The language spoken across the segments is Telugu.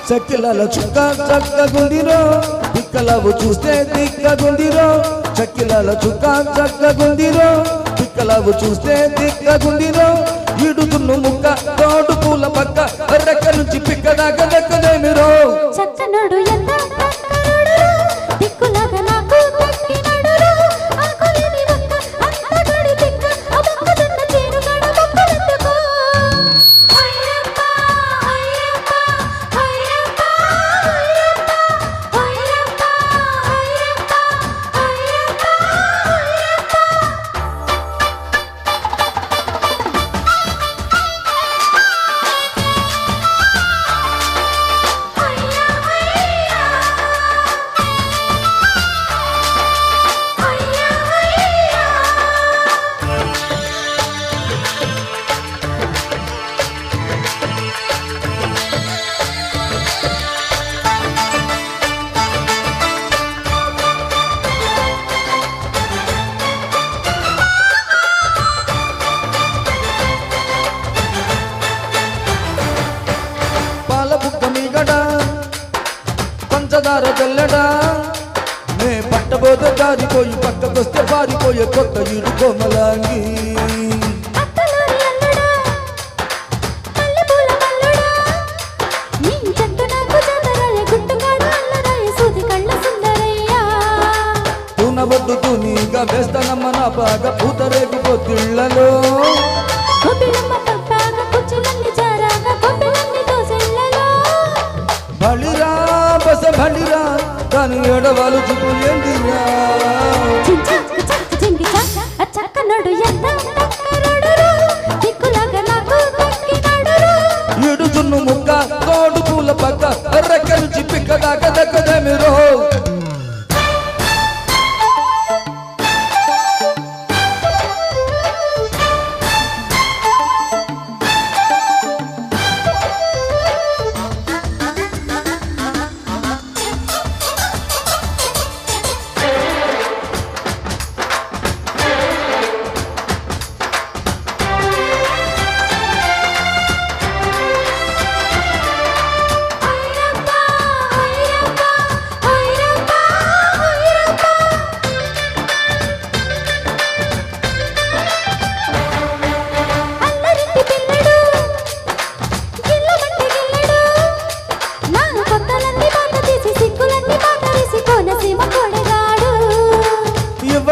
చక్కిలాల చుక్క చక్కగుందిరో పిక్కలవు చూస్తే దిక్కగుందిరో చక్కిలాల చుక్క చక్కగుందిరో పిక్కలవు చూస్తే దిక్కగుందిరో ఇడుతున్ను ముక్క తోడు పూల పక్క రెక్క నుంచి పిక్క దాకా దక్కదేమిరో చక్కనోడు ఎంత దిక్కులాగా నాకు దక్కినడురో ఆకులేని ఒక్క అంతగడి తిక్క అబక్కదన్న చేనుగాడ మొక్కలెత్తుకో హైరప్ప హైరప్ప హైరప్ప హైరప్ప హైరప్ప హైరప్ప పంచదార జల్లడా నే పట్టబోతే దారిపోయి పక్కకొస్తే పారిపోయే కొత్త ఇడు కోమలాంగి తూనబొడ్డు తూనీగా వేస్తానమ్మ నా బాగా పూతరేగు పొత్తిళ్లలో బలిరా బస బలిరా దాని ఎడవాలు చూపు ఏంటిరా చక్కనోడు ఎంత దిక్కులాగా నాకు దక్కినడురో ఇడుతున్ను ముక్క తోడు పూల పక్క రెక్క నుంచి పిక్క దాకా దక్కదేమిరో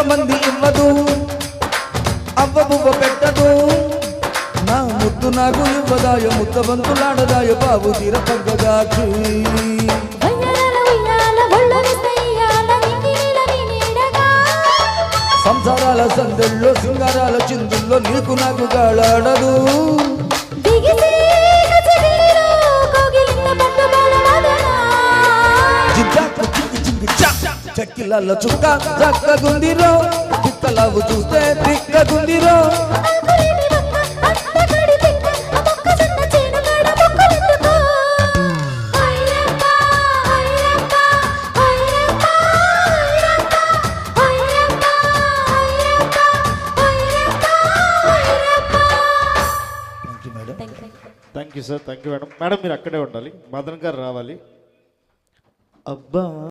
మంది ఇవ్వదు అవ్వబువ్వ పెట్టదు నా ముద్దు నాకు ఇవ్వదాయ ముద్దబంతులాడదాయ బాబు తీర పగ్గదాచి సంసారాల సందెల్లో సింగారాల చిందుల్లో నీకు నాకు గాళాడదు చక్కిలాల చుక్క చక్కగుందిరో పిక్కలవు చూస్తే దిక్కగుందిరో thank you sir thank you madam. Madam మీరు అక్కడే ఉండాలి, మదన్ గారు రావాలి. అబ్బా